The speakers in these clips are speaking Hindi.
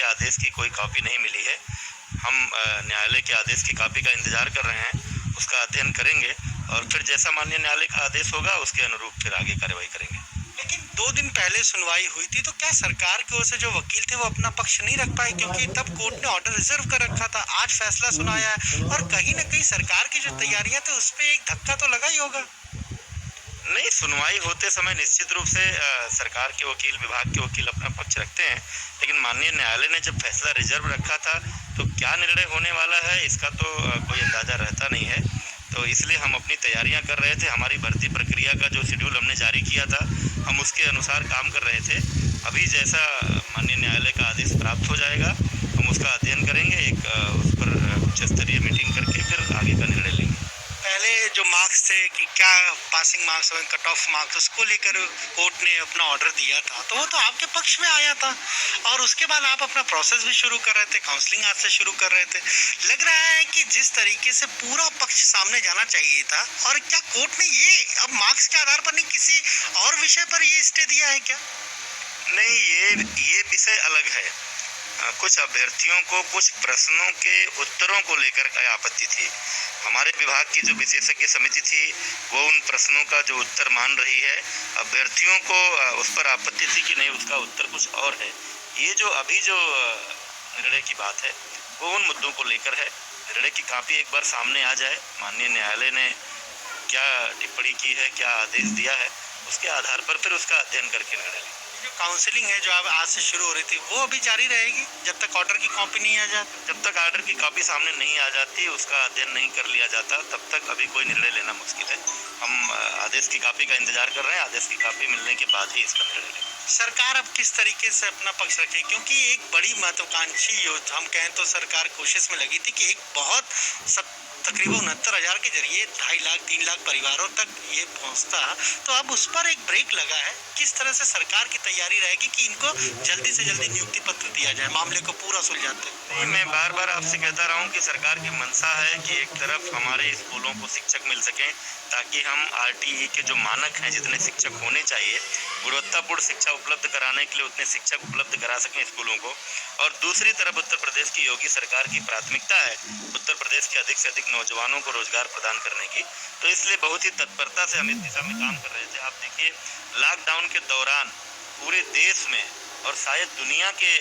आदेश की कोई कॉपी नहीं मिली है। हम न्यायालय के आदेश की कॉपी का इंतज़ार कर रहे हैं, उसका अध्ययन करेंगे और फिर जैसा माननीय न्यायालय का आदेश होगा उसके अनुरूप फिर आगे कार्रवाई करेंगे। लेकिन 2 दिन पहले सुनवाई हुई थी, तो क्या सरकार की ओर से जो वकील थे वो अपना पक्ष नहीं रख पाए, क्योंकि तब कोर्ट ने ऑर्डर रिजर्व कर रखा था। आज फैसला सुनाया है और कहीं ना कहीं सरकार की जो तैयारियां थी उस पर एक धक्का तो लगा ही होगा। नहीं, सुनवाई होते समय निश्चित रूप से सरकार के वकील, विभाग के वकील अपना पक्ष रखते हैं, लेकिन माननीय न्यायालय ने जब फैसला रिजर्व रखा था तो क्या निर्णय होने वाला है इसका तो कोई अंदाज़ा रहता नहीं है। तो इसलिए हम अपनी तैयारियां कर रहे थे। हमारी भर्ती प्रक्रिया का जो शेड्यूल हमने जारी किया था, हम उसके अनुसार काम कर रहे थे। अभी जैसा माननीय न्यायालय का आदेश प्राप्त हो जाएगा, हम उसका अध्ययन करेंगे, एक उस पर उच्च स्तरीय मीटिंग करके फिर आगे का निर्णय लेंगे। पहले जो मार्क्स थे कि क्या पासिंग मार्क्स और कट ऑफ मार्क्स, उसको लेकर कोर्ट ने अपना ऑर्डर दिया था, तो वो तो आपके पक्ष में आया था और उसके बाद आप अपना प्रोसेस भी शुरू कर रहे थे, काउंसलिंग आज से शुरू कर रहे थे। लग रहा है कि जिस तरीके से पूरा पक्ष सामने जाना चाहिए था, और क्या कोर्ट ने ये अब मार्क्स के आधार पर नहीं किसी और विषय पर ये स्टे दिया है क्या? नहीं, ये विषय अलग है। कुछ अभ्यर्थियों को कुछ प्रश्नों के उत्तरों को लेकर के आपत्ति थी। हमारे विभाग की जो विशेषज्ञ समिति थी वो उन प्रश्नों का जो उत्तर मान रही है। अभ्यर्थियों को उस पर आपत्ति थी कि नहीं, उसका उत्तर कुछ और है। ये जो अभी जो निर्णय की बात है वो उन मुद्दों को लेकर है। निर्णय की कॉपी एक बार सामने आ जाए, माननीय न्यायालय ने क्या टिप्पणी की है, क्या आदेश दिया है, उसके आधार पर फिर उसका अध्ययन करके निर्णय लेंगे। जो काउंसलिंग है जो अब आज से शुरू हो रही थी वो अभी जारी रहेगी जब तक ऑर्डर की कॉपी नहीं आ जाती? जब तक ऑर्डर की कॉपी सामने नहीं आ जाती, उसका अध्ययन नहीं कर लिया जाता, तब तक अभी कोई निर्णय लेना मुश्किल है। हम आदेश की कॉपी का इंतजार कर रहे हैं। आदेश की कॉपी मिलने के बाद ही इसका निर्णय लेंगे। सरकार अब किस तरीके से अपना पक्ष रखे, क्योंकि एक बड़ी महत्वाकांक्षी योजना, हम कहें तो सरकार कोशिश में लगी थी कि एक बहुत तकरीबन 69,000 के जरिए 2.5 लाख 3 लाख परिवारों तक ये पहुंचता, तो अब उस पर एक ब्रेक लगा है। किस तरह से सरकार की तैयारी रहेगी कि इनको जल्दी से जल्दी नियुक्ति पत्र दिया जाए, मामले को पूरा सुलझाते? नहीं, मैं बार बार आपसे कहता रहा हूँ कि सरकार की मंशा है कि एक तरफ हमारे स्कूलों को शिक्षक मिल सकें ताकि हम आरटीई के जो मानक हैं, जितने शिक्षक होने चाहिए, गुणवत्तापूर्ण शिक्षा उपलब्ध कराने के लिए उतने शिक्षक उपलब्ध करा सकें स्कूलों को। और दूसरी तरफ उत्तर प्रदेश की योगी सरकार की प्राथमिकता है उत्तर प्रदेश के अधिक से अधिक नौजवानों को रोजगार प्रदान करने की। तो इसलिए बहुत ही तत्परता से हम इस दिशा में काम कर रहे थे। आप देखिए, लॉकडाउन के दौरान पूरे देश में और शायद दुनिया के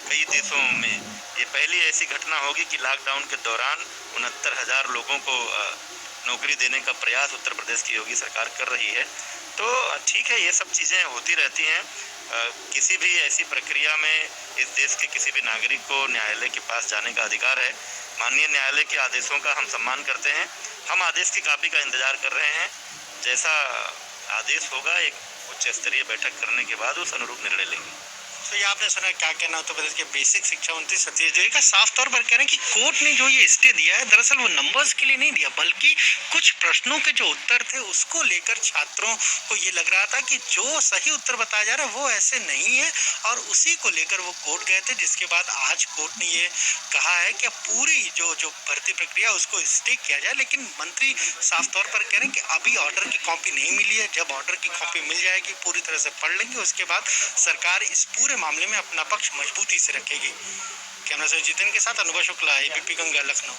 कई देशों में ये पहली ऐसी घटना होगी कि लॉकडाउन के दौरान 69,000 लोगों को नौकरी देने का प्रयास उत्तर प्रदेश की योगी सरकार कर रही है। तो ठीक है, ये सब चीज़ें होती रहती हैं। किसी भी ऐसी प्रक्रिया में इस देश के किसी भी नागरिक को न्यायालय के पास जाने का अधिकार है। माननीय न्यायालय के आदेशों का हम सम्मान करते हैं। हम आदेश की कॉपी का इंतजार कर रहे हैं। जैसा आदेश होगा, एक उच्च स्तरीय बैठक करने के बाद उस अनुरूप निर्णय लेंगे। तो ये आपने सुना क्या कहना उत्तर प्रदेश के बेसिक शिक्षा मंत्री सतीश द्विवेदी का? साफ तौर पर कह रहे हैं कि कोर्ट ने जो ये स्टे दिया है दरअसल वो नंबर्स के लिए नहीं दिया, बल्कि कुछ प्रश्नों के जो उत्तर थे उसको लेकर छात्रों को ये लग रहा था कि जो सही उत्तर बताया जा रहा है वो ऐसे नहीं है, और उसी को लेकर वो कोर्ट गए थे। जिसके बाद आज कोर्ट ने ये कहा है कि पूरी जो भर्ती प्रक्रिया उसको स्टे किया जाए। लेकिन मंत्री साफ तौर पर कह रहे हैं कि अभी ऑर्डर की कॉपी नहीं मिली है। जब ऑर्डर की कॉपी मिल जाएगी पूरी तरह से पढ़ लेंगे, उसके बाद सरकार इस पूरे मामले में अपना पक्ष मजबूती से रखेगी। कैमरा से जितिन के साथ अनुभव शुक्ला, एबीपी गंगा, लखनऊ।